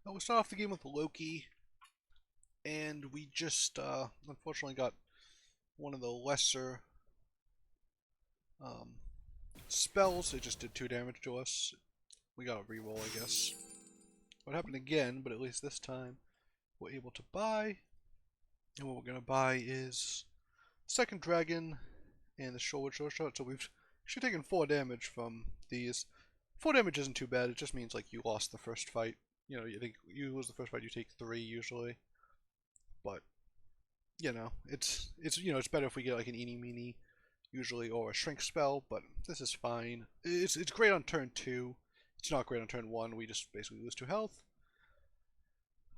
We start off the game with Loki, and we just unfortunately got one of the lesser um, spells. It just did 2 damage to us. We got a reroll, I guess. What happened again, but at least this time we're able to buy. And what we're going to buy is second dragon and the short shot. So we've actually taken 4 damage from these. 4 damage isn't too bad. It just means like you lost the first fight. You know, you think you lose the first fight, you take 3 usually. But it's better if we get like an eeny meeny usually or a shrink spell, but this is fine. It's great on turn 2. It's not great on turn 1. We just basically lose 2 health.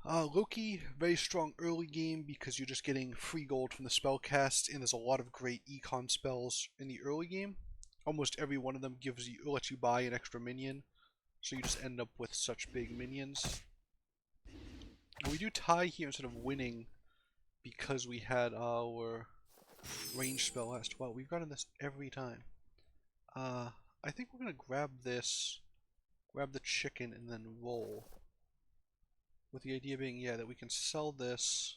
Loki, very strong early game because you're just getting free gold from the spell cast, and there's a lot of great econ spells in the early game. Almost every one of them lets you buy an extra minion, so you just end up with such big minions. We do tie here instead of winning because we had our range spell last. Well, we've gotten this every time. I think we're gonna grab this, grab the chicken, and then roll. With the idea being, yeah, that we can sell this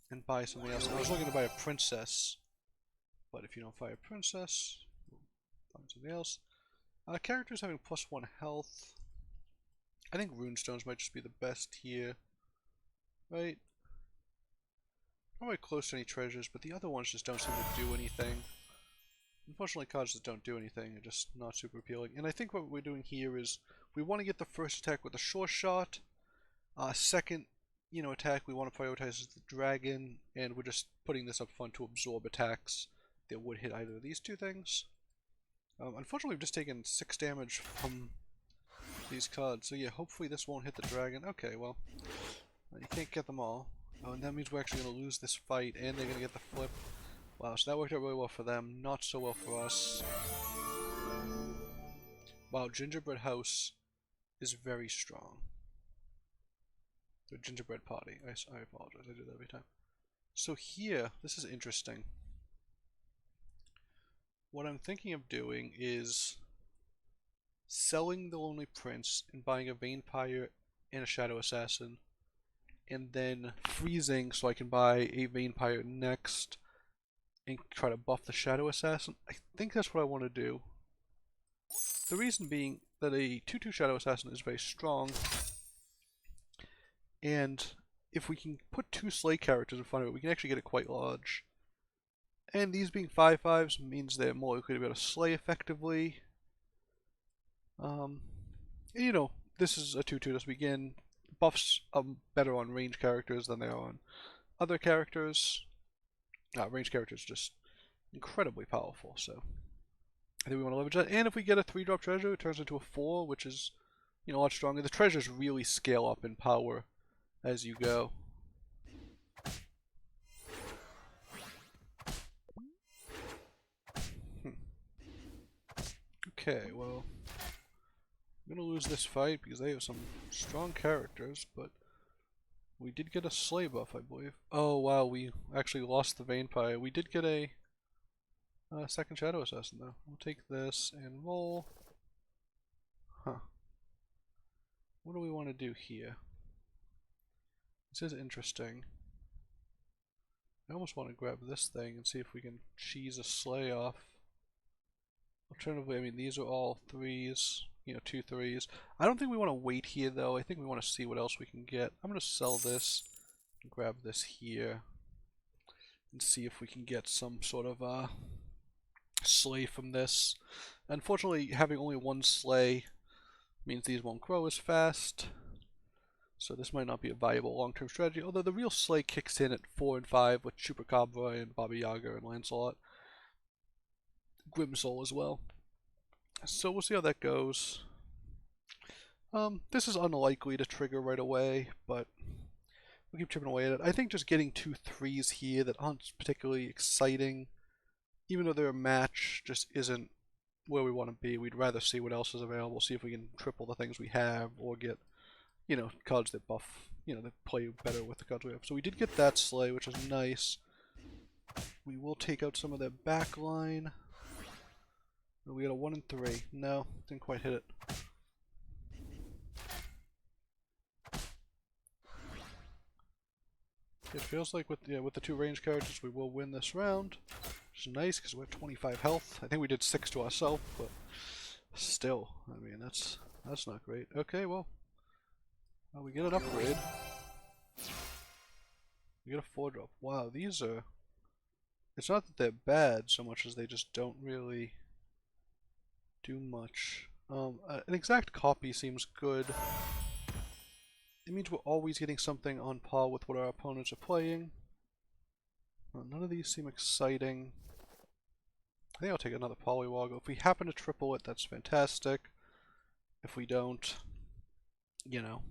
and buy something else. I was looking to buy a princess, but if you don't buy a princess, we'll find something else. Characters having +1 health. I think runestones might just be the best here, right? Probably close to any treasures, but the other ones just don't seem to do anything. Unfortunately, cards that don't do anything are just not super appealing. And I think what we're doing here is we want to get the first attack with a sure shot. Second, attack we want to prioritize is the dragon, and we're just putting this up front to absorb attacks that would hit either of these 2 things. Unfortunately, we've just taken 6 damage from these cards, so yeah, hopefully this won't hit the dragon. Okay, well, you can't get them all. Oh, and that means we're actually going to lose this fight, and they're going to get the flip. Wow, so that worked out really well for them, not so well for us. Wow, Gingerbread House is very strong. The Gingerbread Party. I apologize, I do that every time. So here, this is interesting. What I'm thinking of doing is selling the Lonely Prince and buying a Vampire and a Shadow Assassin, and then freezing so I can buy a Vampire next and try to buff the Shadow Assassin. I think that's what I want to do. The reason being that a 2/2 Shadow Assassin is very strong, and if we can put 2 Slay characters in front of it, we can actually get it quite large. And these being 5/5s means they're more likely to be able to slay effectively. This is a 2/2 to begin. Buffs are better on range characters than they are on other characters. Range characters are just incredibly powerful, so I think we want to leverage that. And if we get a 3-drop treasure, it turns into a 4, which is, a lot stronger. The treasures really scale up in power as you go. Okay, well, I'm gonna lose this fight because they have some strong characters, but we did get a Slay buff, I believe. Oh wow, we actually lost the Vampire. We did get a second Shadow Assassin though. We'll take this and roll. Huh. What do we want to do here? This is interesting. I almost want to grab this thing and see if we can cheese a Slay off. Alternatively, I mean, these are all 3s, 2 3s. I don't think we want to wait here, though. I think we want to see what else we can get. I'm going to sell this and grab this here and see if we can get some sort of Slay from this. Unfortunately, having only 1 Slay means these won't grow as fast, so this might not be a viable long-term strategy, although the real Slay kicks in at 4 and 5 with Chupacabra and Baba Yaga and Lancelot. Grimsoul as well. So we'll see how that goes. This is unlikely to trigger right away, but we'll keep chipping away at it. I think just getting 2 3s here that aren't particularly exciting, even though they're a match, just isn't where we want to be. We'd rather see what else is available, see if we can triple the things we have, or get, cards that buff, that play better with the cards we have. So we did get that Slay, which is nice. We will take out some of their backline. We got a 1 and 3. No, didn't quite hit it. It feels like with the two range characters we will win this round, which is nice because we're at 25 health. I think we did 6 to ourselves, but still, I mean that's not great. Okay, well, we get an upgrade. We get a 4-drop. Wow, these are. It's not that they're bad so much as they just don't really do much. An exact copy seems good. It means we're always getting something on par with what our opponents are playing. None of these seem exciting. I think I'll take another Polywoggle. If we happen to triple it, that's fantastic. If we don't, you know,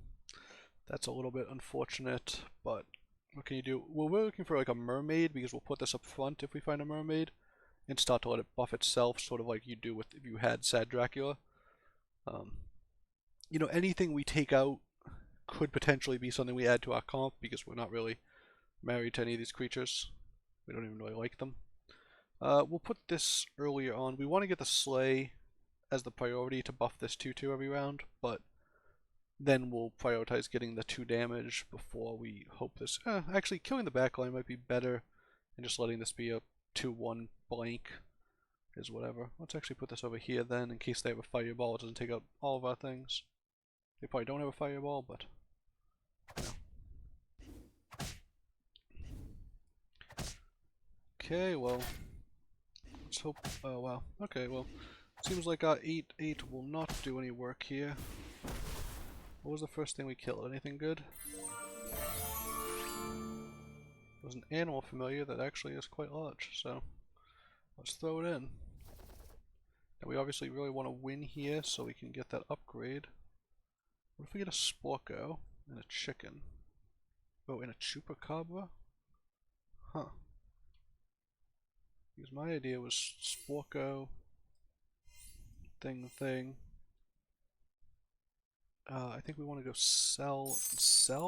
that's a little bit unfortunate, but what can you do? Well, we're looking for like a mermaid because we'll put this up front if we find a mermaid and start to let it buff itself, sort of like you do with if you had Sad Dracula. You know, anything we take out could potentially be something we add to our comp because we're not really married to any of these creatures. We don't even really like them. We'll put this earlier on. We want to get the Slay as the priority to buff this 2/2 every round, but then we'll prioritize getting the 2 damage before we hope this. Actually, killing the backline might be better, and just letting this be a 2/1 blank is whatever. Let's actually put this over here then, in case they have a fireball. It doesn't take out all of our things. They probably don't have a fireball, but you know. Okay, well, let's hope. Oh wow. Okay, well, seems like our 8/8 will not do any work here. What was the first thing we killed? Anything good? It was an animal familiar that actually is quite large, so let's throw it in. And we obviously really want to win here so we can get that upgrade. What if we get a Sporko and a chicken? Oh, and a Chupacabra? Huh. Because my idea was Sporko, thing. I think we want to go sell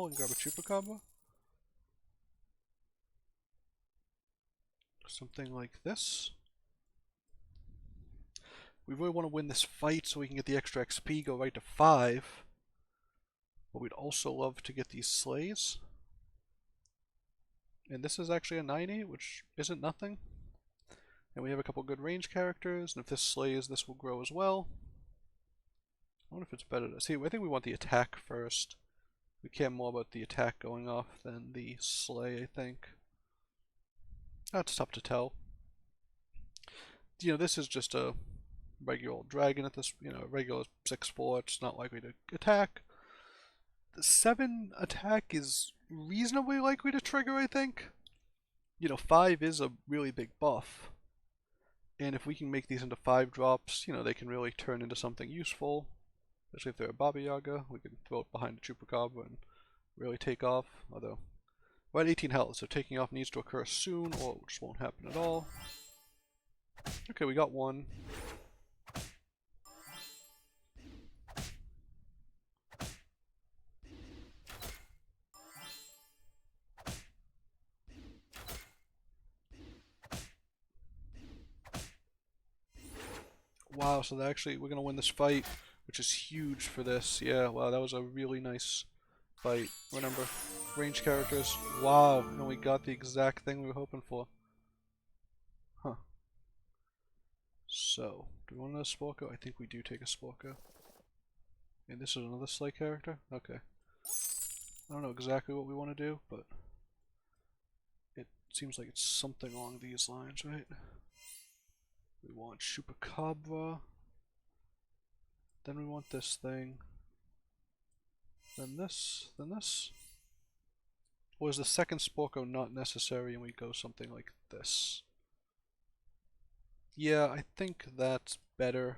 and grab a Chupacabra. Something like this. We really want to win this fight so we can get the extra XP, go right to 5. But we'd also love to get these slays. And this is actually a 9/8, which isn't nothing. And we have a couple good range characters, and if this slays, this will grow as well. I wonder if it's better to see. I think we want the attack first. We care more about the attack going off than the slay, I think. That's tough to tell. You know, this is just a regular old dragon at this, you know, regular 6/4. It's not likely to attack. The 7 attack is reasonably likely to trigger, I think. You know, 5 is a really big buff. And if we can make these into 5 drops, you know, they can really turn into something useful. Especially if they're a Baba Yaga, we can throw it behind a Chupacabra and really take off. Although, we're at 18 health, so taking off needs to occur soon, or it just won't happen at all. Okay, we got one. Wow, so actually we're going to win this fight, which is huge for this. Yeah, wow, that was a really nice fight. Remember, range characters. Wow, and we got the exact thing we were hoping for. Huh. So, do we want another Sporko? I think we do take a Sporko. And this is another Slay character? Okay. I don't know exactly what we want to do, but it seems like it's something along these lines, right? We want Chupacabra. Then we want this thing. Then this. Then this. Or is the second Sporko not necessary and we go something like this? Yeah, I think that's better.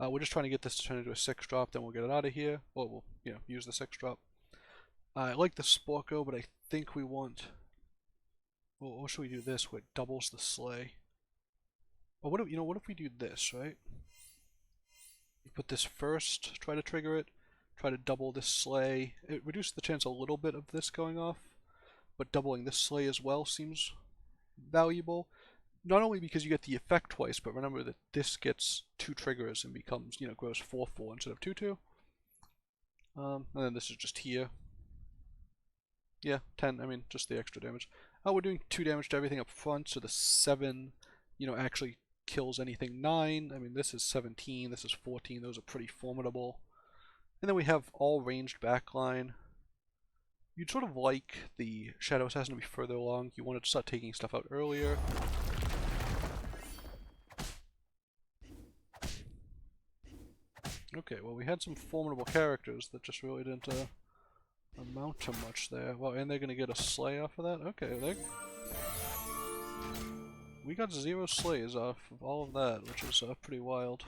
We're just trying to get this to turn into a 6-drop, then we'll get it out of here. Or we'll, you know, use the 6-drop. I like the Sporko, but I think we want... Well, or should we do this where it doubles the Slay? Or what if, you know, what if we do this, right? We put this first, try to trigger it, try to double this Slay. It reduces the chance a little bit of this going off, but doubling this Slay as well seems valuable. Not only because you get the effect twice, but remember that this gets 2 triggers and becomes, you know, grows 4/4 instead of 2/2. And then this is just here. Yeah, 10, I mean, just the extra damage. Oh, we're doing 2 damage to everything up front, so the 7, actually kills anything 9. I mean, this is 17, this is 14, those are pretty formidable. And then we have all ranged backline. You'd sort of like the Shadow Assassin to be further along. You want to start taking stuff out earlier. Okay, well, we had some formidable characters that just really didn't amount to much there. Well, and they're going to get a slay off of that? Okay, we got 0 slays off of all of that, which is pretty wild.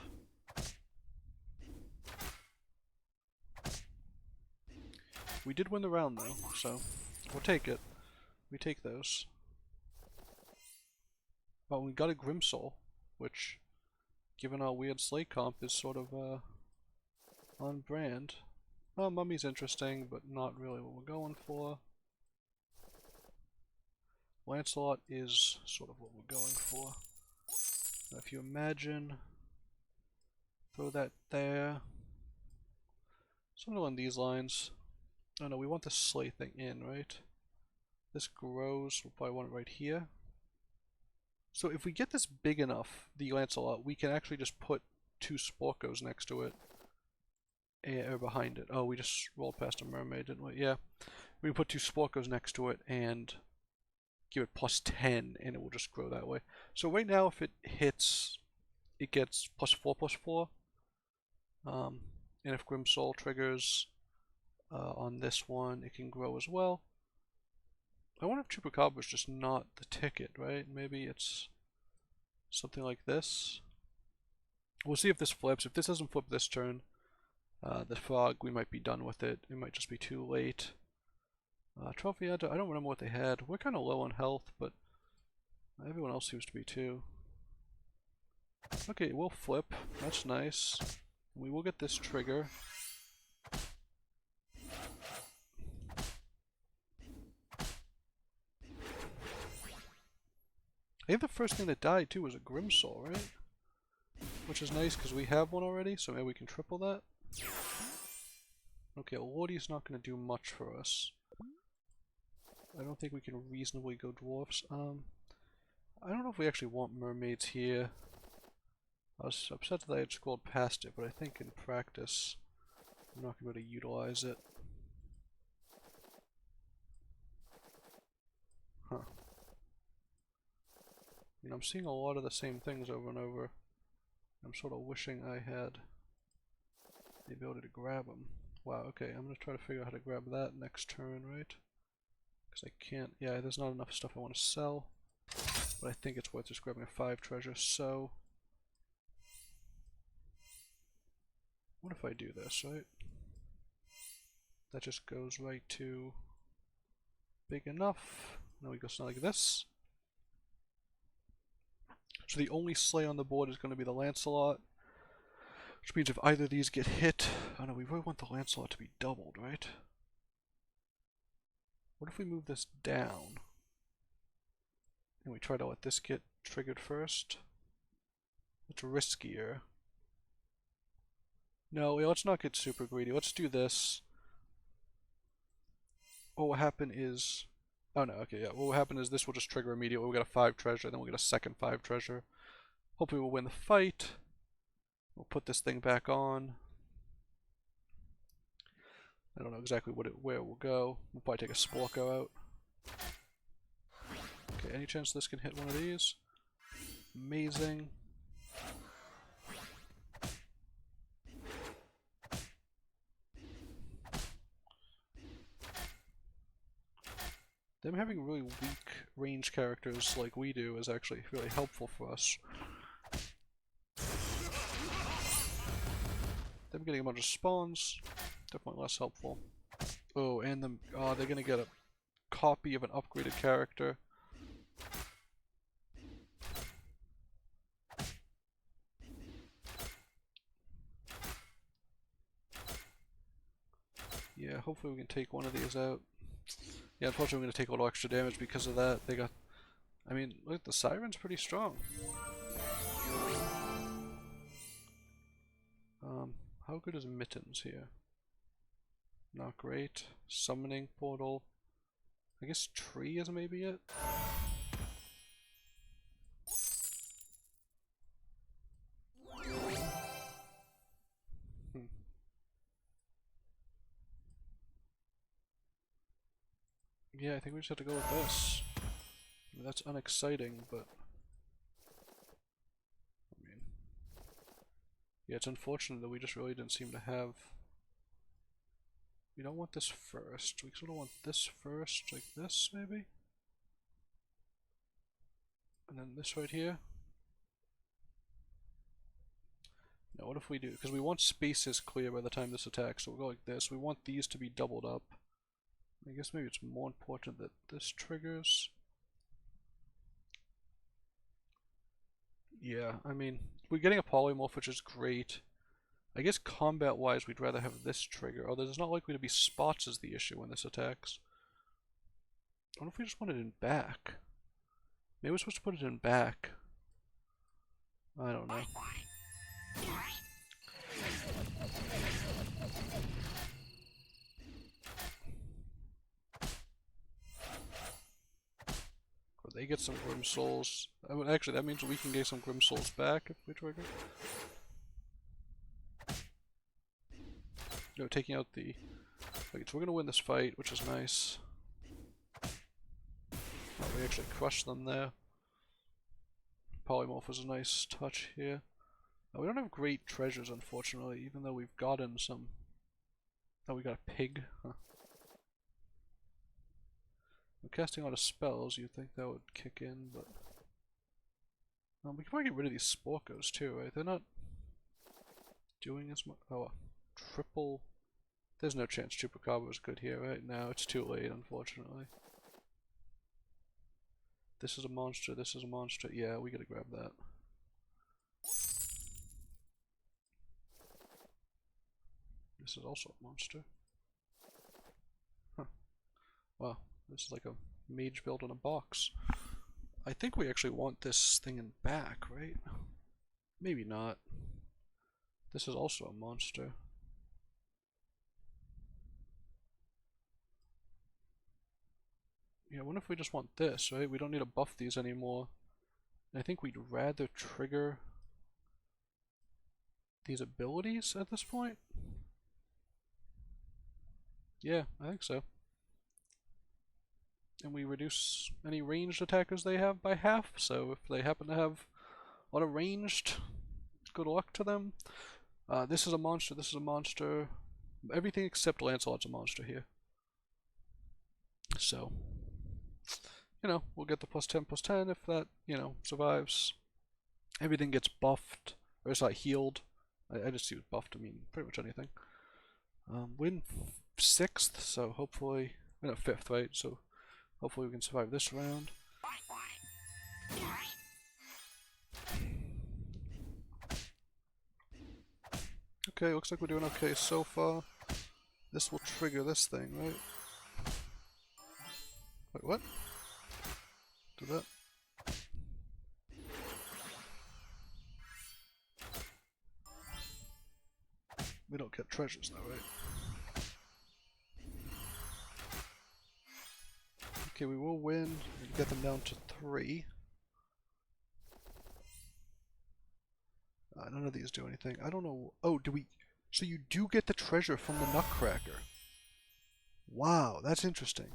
We did win the round though, so we'll take it. We take those. Well, we got a Grimsoul, which, given our weird slay comp, is sort of on brand. Well, Mummy's interesting, but not really what we're going for. Lancelot is sort of what we're going for. Now, if you imagine, throw that there. Something along these lines. Oh no, we want the slay thing in, right? This grows, we'll probably want it right here. So if we get this big enough, the Lancelot, we can actually just put 2 Sporkos next to it. Or behind it. Oh, we just rolled past a mermaid, didn't we? Yeah. We can put 2 Sporkos next to it and give it plus 10 and it will just grow that way. So right now if it hits, it gets +4/+4. And if Grimsoul triggers on this one, it can grow as well. I wonder if Chupacabra is just not the ticket, right? Maybe it's something like this. We'll see if this flips. If this doesn't flip this turn, the frog, we might be done with it. It might just be too late. Trophy, I don't remember what they had. We're kind of low on health, but everyone else seems to be too. Okay, we'll flip. That's nice. We will get this trigger. I think the first thing that died too was a Grimsoul, right? Which is nice because we have one already, so maybe we can triple that. Okay, Lordy's not going to do much for us. I don't think we can reasonably go dwarfs. I don't know if we actually want mermaids here. I was upset that I had scrolled past it, but I think in practice I'm not going to be able to utilize it. Huh. I'm seeing a lot of the same things over and over. I'm sort of wishing I had the ability to grab them. Wow, okay, I'm going to try to figure out how to grab that next turn, right? Because I can't, yeah, there's not enough stuff I want to sell. But I think it's worth just grabbing a 5 treasure, so... What if I do this, right? That just goes right to... big enough. Now we go something like this. So the only slay on the board is going to be the Lancelot. Which means if either of these get hit... Oh no, we really want the Lancelot to be doubled, right? What if we move this down? And we try to let this get triggered first? It's riskier. No, let's not get super greedy. Let's do this. What will happen is... Oh no, okay, yeah. What will happen is this will just trigger immediately. We'll get a 5 treasure, then we'll get a second 5 treasure. Hopefully we'll win the fight. We'll put this thing back on. I don't know exactly where it will go. We'll probably take a Sporko out. Okay, any chance this can hit one of these? Amazing. Them having really weak range characters like we do is actually really helpful for us. Them getting a bunch of spawns, definitely less helpful. Oh, and them, they're gonna get a copy of an upgraded character. Yeah, hopefully we can take one of these out. Yeah, unfortunately we're going to take a little extra damage because of that. They got... I mean, look, the Siren's pretty strong. How good is Mittens here? Not great. Summoning Portal. I guess tree is maybe it? Hmm. Yeah, I think we just have to go with this. I mean, that's unexciting, but... I mean... Yeah, it's unfortunate that we just really didn't seem to have... We don't want this first. We sort of want this first, like this, maybe? And then this right here. Now, what if we do? Because we want spaces clear by the time this attacks, so we'll go like this. We want these to be doubled up. I guess maybe it's more important that this triggers. Yeah, I mean, we're getting a polymorph, which is great. I guess combat-wise, we'd rather have this trigger, although there's not likely to be spots as the issue when this attacks. I wonder if we just want it in back. Maybe we're supposed to put it in back. I don't know. Or they get some Grim Souls. Actually, that means we can get some Grim Souls back if we trigger. No, taking out the... Okay, so we're gonna win this fight, which is nice. Oh, we actually crushed them there. Polymorph was a nice touch here. We don't have great treasures, unfortunately, even though we've gotten some... Oh, we got a pig? Huh. I'm casting a lot of spells, you'd think that would kick in, but... we can probably get rid of these Sporkos too, right? They're not doing as much... Oh, triple... There's no chance Chupacabra is good here right now. It's too late, unfortunately. This is a monster, this is a monster. Yeah, we gotta grab that. This is also a monster. Huh. Wow, this is like a mage build in a box. I think we actually want this thing in back, right? Maybe not. This is also a monster. Yeah, I wonder if we just want this, right? We don't need to buff these anymore. And I think we'd rather trigger these abilities at this point. Yeah, I think so. And we reduce any ranged attackers they have by half, so if they happen to have a lot of ranged, good luck to them. This is a monster, this is a monster. Everything except Lancelot's a monster here. So, you know, we'll get the +10/+10 if that, you know, survives. Everything gets buffed, or it's not healed. I just use buffed to mean pretty much anything. Win 6th, so hopefully, no, 5th, right? So hopefully we can survive this round. Okay, looks like we're doing okay so far. This will trigger this thing, right? Wait, what? Do that? We don't get treasures though, right? Okay, we will win and get them down to 3. None of these do anything. I don't know. Oh, do we... So you do get the treasure from the Nutcracker. Wow, that's interesting.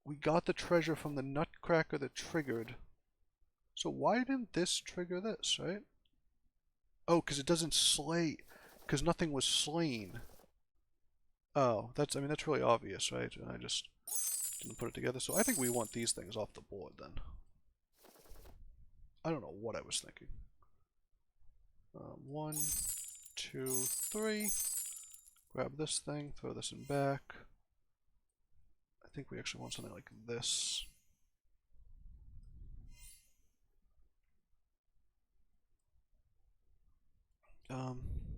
We got the treasure from the Nutcracker that triggered. So why didn't this trigger this, right? Oh, because it doesn't slay... Because nothing was slain. Oh, that's... I mean, that's really obvious, right? And I just didn't put it together. So I think we want these things off the board, then. I don't know what I was thinking. 1, 2, 3. Grab this thing, throw this in back. I think we actually want something like this.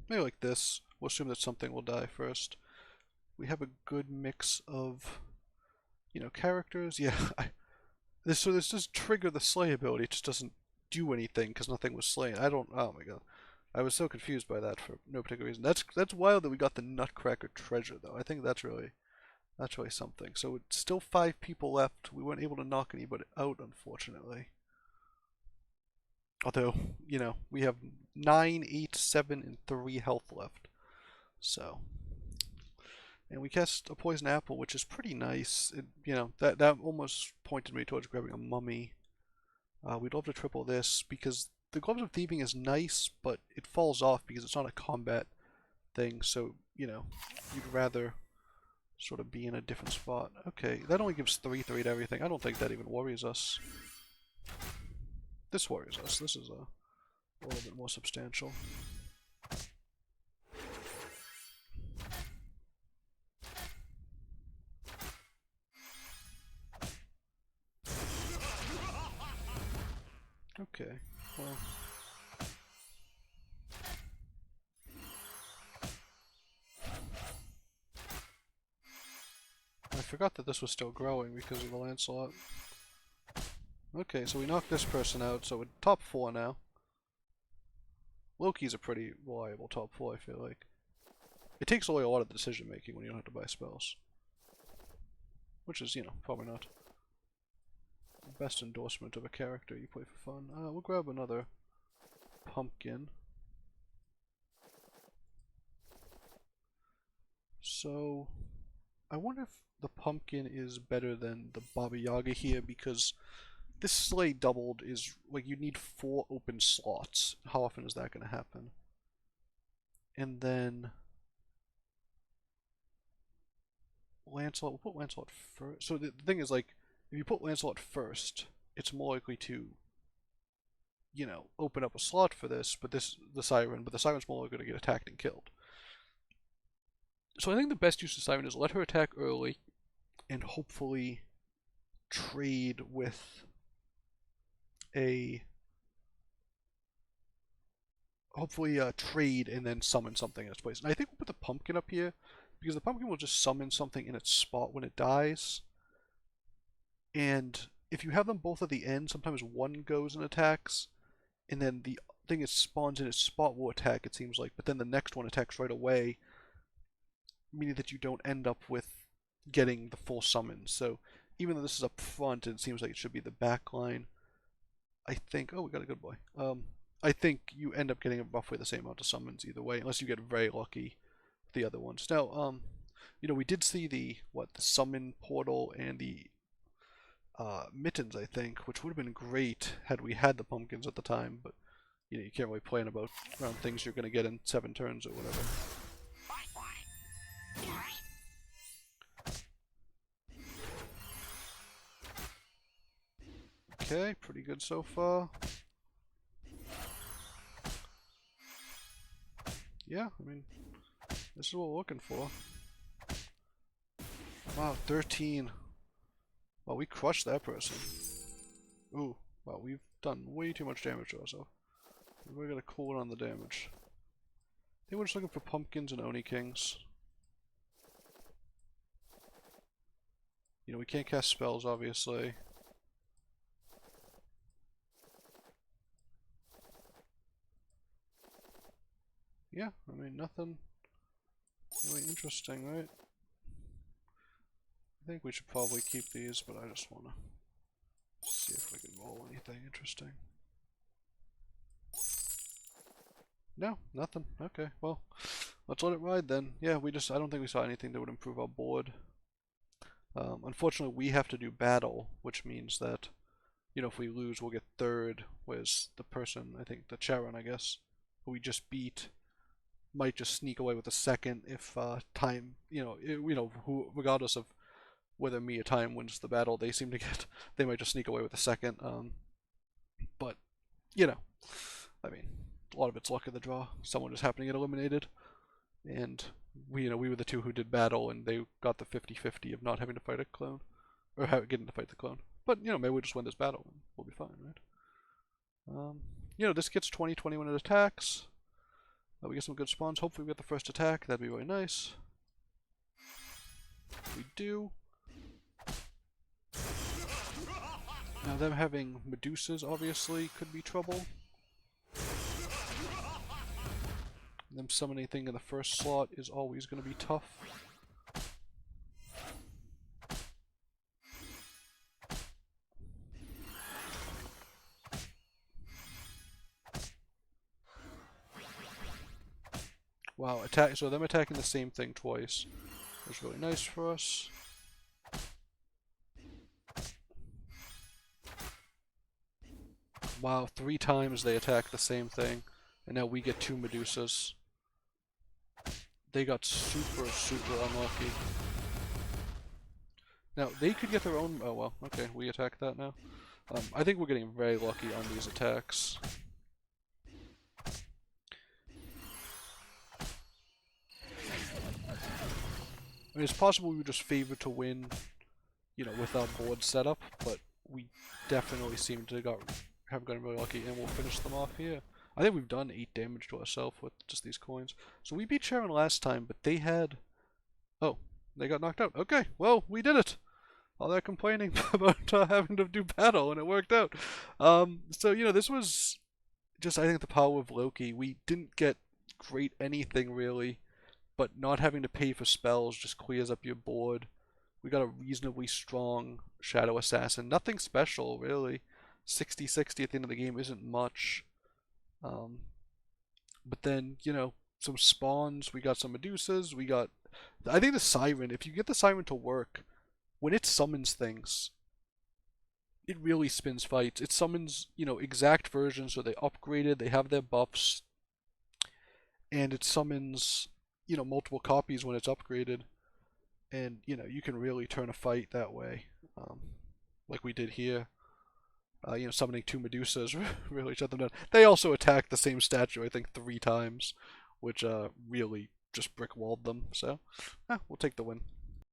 Maybe like this. We'll assume that something will die first. We have a good mix of, you know, characters. Yeah, this just trigger the slay ability. It just doesn't do anything because nothing was slain. I don't. Oh my god, I was so confused by that for no particular reason. That's wild that we got the Nutcracker treasure though. I think that's really That's really something. So it's still 5 people left. We weren't able to knock anybody out, unfortunately. Although, you know, we have 9, 8, 7, and 3 health left. So, and we cast a poison apple, which is pretty nice. It, you know, that almost pointed me towards grabbing a mummy. We'd love to triple this because the Gloves of Thieving is nice, but it falls off because it's not a combat thing. So, you know, you'd rather sort of be in a different spot. Okay, that only gives 3/3 to everything. I don't think that even worries us. This worries us. This is a little bit more substantial. Okay, well. I forgot that this was still growing because of the Lancelot. Okay, so we knocked this person out, so we're top 4 now. Loki's a pretty reliable top 4, I feel like. It takes away a lot of the decision making when you don't have to buy spells. Which is, you know, probably not the best endorsement of a character you play for fun. We'll grab another pumpkin. So, I wonder if the pumpkin is better than the Baba Yaga here, because this sleigh doubled is, like, you need 4 open slots. How often is that going to happen? And then Lancelot, we'll put Lancelot first. So the thing is, like, if you put Lancelot first, it's more likely to, you know, open up a slot for this, but the Siren's more likely to get attacked and killed. So I think the best use of Siren is let her attack early, and hopefully trade with trade and then summon something in its place. And I think we'll put the pumpkin up here, because the pumpkin will just summon something in its spot when it dies. And if you have them both at the end, sometimes one goes and attacks, and then the thing it spawns in its spot will attack, it seems like, but then the next one attacks right away, meaning that you don't end up with getting the full summon. So even though this is up front and it seems like it should be the back line, I think... Oh, we got a good boy. I think you end up getting roughly the same amount of summons either way, unless you get very lucky with the other ones. Now, you know, we did see the summon portal and the mittens, I think, which would have been great had we had the pumpkins at the time, but, you know, you can't really plan around things you're going to get in 7 turns or whatever. Okay, pretty good so far. Yeah, I mean, this is what we're looking for. Wow, 13. Well, we crushed that person. Ooh, wow, we've done way too much damage to ourselves. We're gonna cool it on the damage. I think we're just looking for pumpkins and Oni Kings. You know, we can't cast spells, obviously. Yeah, I mean, nothing really interesting, right? I think we should probably keep these, but I just want to see if we can roll anything interesting. No, nothing. Okay, well, let's let it ride then. Yeah, I don't think we saw anything that would improve our board. Unfortunately, we have to do battle, which means that, you know, if we lose, we'll get 3rd, whereas the person, I think, the Charon, I guess, who we just beat, might just sneak away with a 2nd if time, regardless of whether me or time wins the battle, they might just sneak away with a 2nd. But, you know, I mean, a lot of it's luck of the draw. Someone just happened to get eliminated, and we were the 2 who did battle, and they got the 50-50 of not having to fight a clone, or getting to fight the clone. But, you know, maybe we'll just win this battle, and we'll be fine, right? You know, this gets 20-20 when it attacks. We get some good spawns. Hopefully we get the first attack. That'd be really nice. We do. Now them having Medusas obviously could be trouble. Them summoning anything in the first slot is always going to be tough. Wow, so them attacking the same thing twice was really nice for us. Wow, 3 times they attacked the same thing, and now we get 2 Medusas. They got super, super unlucky. Now, they could get their own... Oh, well, okay, we attack that now. I think we're getting very lucky on these attacks. I mean, it's possible we were just favored to win, you know, with our board setup, but we definitely seem to have gotten really lucky, and we'll finish them off here. I think we've done 8 damage to ourselves with just these coins. So we beat Sharon last time, but they had... Oh, they got knocked out. Okay, well, we did it! All that complaining about having to do battle, and it worked out. So, you know, this was just, I think, the power of Loki. We didn't get great anything, really, but not having to pay for spells just clears up your board. We got a reasonably strong Shadow Assassin. Nothing special, really. 60-60 at the end of the game isn't much. But then, you know, some spawns. We got some Medusas. We got... I think the Siren, if you get the Siren to work, when it summons things, it really spins fights. It summons, you know, exact versions, so they upgraded, they have their buffs, and it summons, you know, multiple copies when it's upgraded. And, you know, you can really turn a fight that way, like we did here. You know, summoning 2 Medusas really shut them down. They also attacked the same statue, I think, 3 times, which really just brick-walled them. So, we'll take the win.